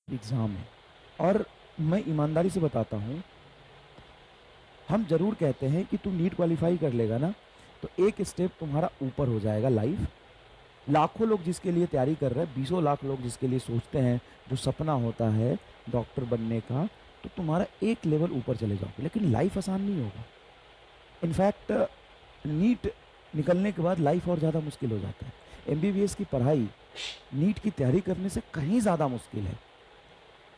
Exam है। और मैं ईमानदारी से बताता हूँ, हम ज़रूर कहते हैं कि तू नीट क्वालिफ़ाई कर लेगा ना, तो एक स्टेप तुम्हारा ऊपर हो जाएगा लाइफ। लाखों लोग जिसके लिए तैयारी कर रहे हैं, बीसों लाख लोग जिसके लिए सोचते हैं, जो सपना होता है डॉक्टर बनने का, तो तुम्हारा एक लेवल ऊपर चले जाओगे, लेकिन लाइफ आसान नहीं होगा। इनफैक्ट नीट निकलने के बाद लाइफ और ज़्यादा मुश्किल हो जाता है। एमबीबीएस की पढ़ाई नीट की तैयारी करने से कहीं ज़्यादा मुश्किल है।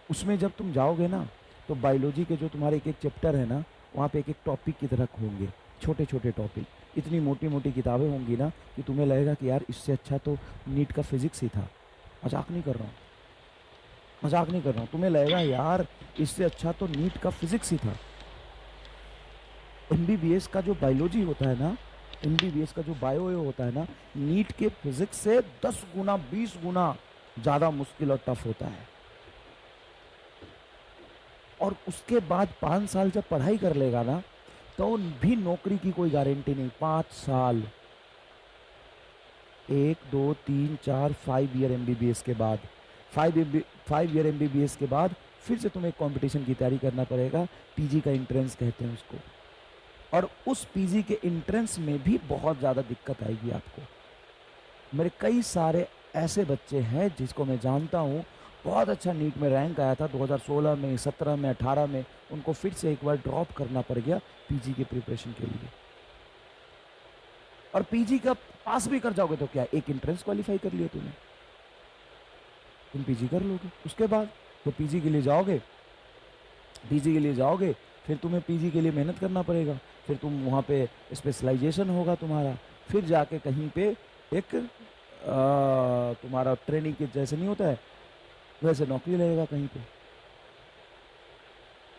उसमें जब तुम जाओगे ना, तो बायोलॉजी के जो तुम्हारे एक एक चैप्टर है ना, वहाँ पे एक एक टॉपिक की तरह होंगे, छोटे छोटे टॉपिक। इतनी मोटी मोटी किताबें होंगी ना कि तुम्हें लगेगा कि यार इससे अच्छा तो नीट का फिजिक्स ही था। मजाक नहीं कर रहा हूँ, मजाक नहीं कर रहा हूँ। तुम्हें लगेगा यार इससे अच्छा तो नीट का फिजिक्स ही था। एमबीबीएस का जो बायोलॉजी होता है ना, एमबीबीएस का जो बायो होता है ना, नीट के फिजिक्स से 10 गुना 20 गुना ज़्यादा मुश्किल और टफ होता है। और उसके बाद 5 साल जब पढ़ाई कर लेगा ना, तो भी नौकरी की कोई गारंटी नहीं। 5 साल, 1 2 3 4 5 ईयर एमबीबीएस के बाद, 5 ईयर एमबीबीएस के बाद फिर से तुम्हें कंपटीशन की तैयारी करना पड़ेगा। पीजी का एंट्रेंस कहते हैं उसको। और उस पीजी के एंट्रेंस में भी बहुत ज़्यादा दिक्कत आएगी आपको। मेरे कई सारे ऐसे बच्चे हैं जिसको मैं जानता हूँ, बहुत अच्छा नीट में रैंक आया था 2016 में, 17 में, 18 में, उनको फिर से एक बार ड्रॉप करना पड़ गया पीजी के प्रिपरेशन के लिए। और पीजी का पास भी कर जाओगे तो क्या, एक एंट्रेंस क्वालिफाई कर लिया तुमने, तुम पीजी कर लोगे। उसके बाद तो पीजी के लिए जाओगे, पीजी के लिए जाओगे, फिर तुम्हें पीजी के लिए मेहनत करना पड़ेगा। फिर तुम वहाँ पे स्पेशलाइजेशन होगा तुम्हारा, फिर जाके कहीं पे एक तुम्हारा ट्रेनिंग के जैसे नहीं होता है, वैसे नौकरी लगेगा कहीं पे।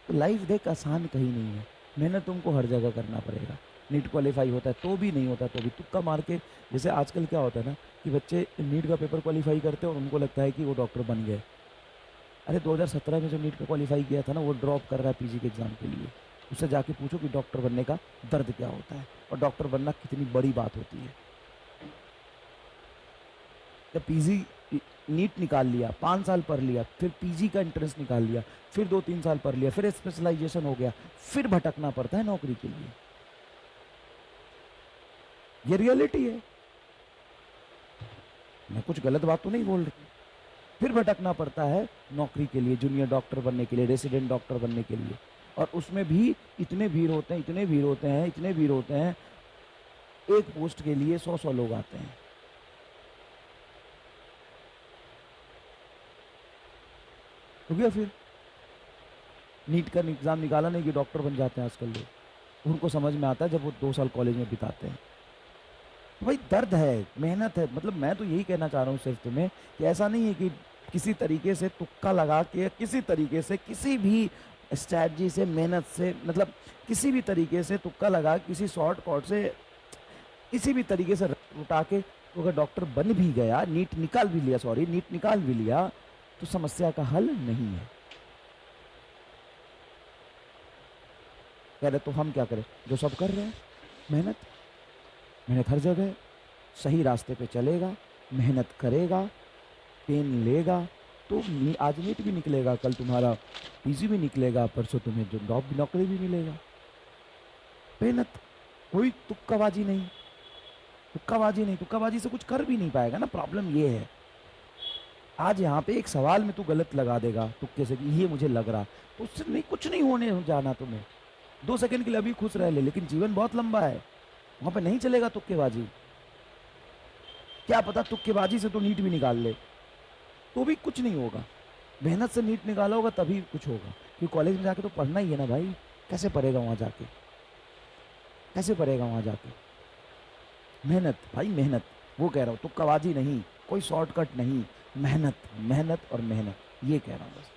तो लाइफ देख आसान कहीं नहीं है, मेहनत तुमको हर जगह करना पड़ेगा। नीट क्वालिफाई होता है तो भी नहीं होता तो भी तुक्का मार के, जैसे आजकल क्या होता है ना कि बच्चे नीट का पेपर क्वालिफाई करते हैं और उनको लगता है कि वो डॉक्टर बन गए। अरे 2017 में जो नीट का क्वालिफाई किया था ना, वो ड्रॉप कर रहा है पीजी के एग्जाम के लिए। उससे जाके पूछो कि डॉक्टर बनने का दर्द क्या होता है और डॉक्टर बनना कितनी बड़ी बात होती है। जब पीजी नीट निकाल लिया, 5 साल पढ़ लिया, फिर पीजी का एंट्रेंस निकाल लिया, फिर 2 3 साल पढ़ लिया, फिर स्पेशलाइजेशन हो गया, फिर भटकना पड़ता है नौकरी के लिए। ये रियलिटी है, मैं कुछ गलत बात तो नहीं बोल रही। फिर भटकना पड़ता है नौकरी के लिए, जूनियर डॉक्टर बनने के लिए, रेसिडेंट डॉक्टर बनने के लिए। और उसमें भी इतने भीड़ होते हैं, इतने भीड़ होते हैं, इतने भीड़ होते हैं, एक पोस्ट के लिए 100 लोग आते हैं। हो गया फिर नीट का एग्जाम निकाला नहीं कि डॉक्टर बन जाते हैं आजकल लोग। उनको समझ में आता है जब वो 2 साल कॉलेज में बिताते हैं। तो भाई दर्द है, मेहनत है। मतलब मैं तो यही कहना चाह रहा हूँ सिर्फ तुम्हें कि ऐसा नहीं है कि किसी तरीके से तुक्का लगा के, किसी तरीके से, किसी भी स्ट्रैटेजी से, मेहनत से, मतलब किसी भी तरीके से तुक्का लगा, किसी शॉर्ट कट से, किसी भी तरीके से उठा के तो अगर डॉक्टर बन भी गया, नीट निकाल भी लिया, सॉरी नीट निकाल भी लिया, तो समस्या का हल नहीं है। कह रहे तो हम क्या करें, जो सब कर रहे हैं, मेहनत। मेहनत हर जगह है, सही रास्ते पे चलेगा, मेहनत करेगा, पेन लेगा, तो आज नीट भी निकलेगा, कल तुम्हारा पीजी भी निकलेगा, परसों तुम्हें जो जॉब नौकरी भी मिलेगा। मेहनत, कोई तुक्काबाजी नहीं, तुक्काबाजी नहीं। तुक्काबाजी से कुछ कर भी नहीं पाएगा ना, प्रॉब्लम ये है। आज यहाँ पे एक सवाल में तू गलत लगा देगा तुक्के से कि ये मुझे लग रहा, तो उससे नहीं, कुछ नहीं होने जाना तुम्हें। 2 सेकंड के लिए अभी खुश रह ले, लेकिन जीवन बहुत लंबा है, वहां पे नहीं चलेगा तुक्केबाजी। क्या पता तुक्केबाजी से तो नीट भी निकाल ले, तो भी कुछ नहीं होगा। मेहनत से नीट निकाला होगा तभी कुछ होगा, क्योंकि कॉलेज में जाके तो पढ़ना ही है ना भाई। कैसे पढ़ेगा वहां जाके, कैसे पढ़ेगा वहां जाके। मेहनत भाई, मेहनत। वो कह रहा हूँ, तुक्काबाजी नहीं, कोई शॉर्टकट नहीं, मेहनत, मेहनत और मेहनत, ये कह रहा हूँ बस।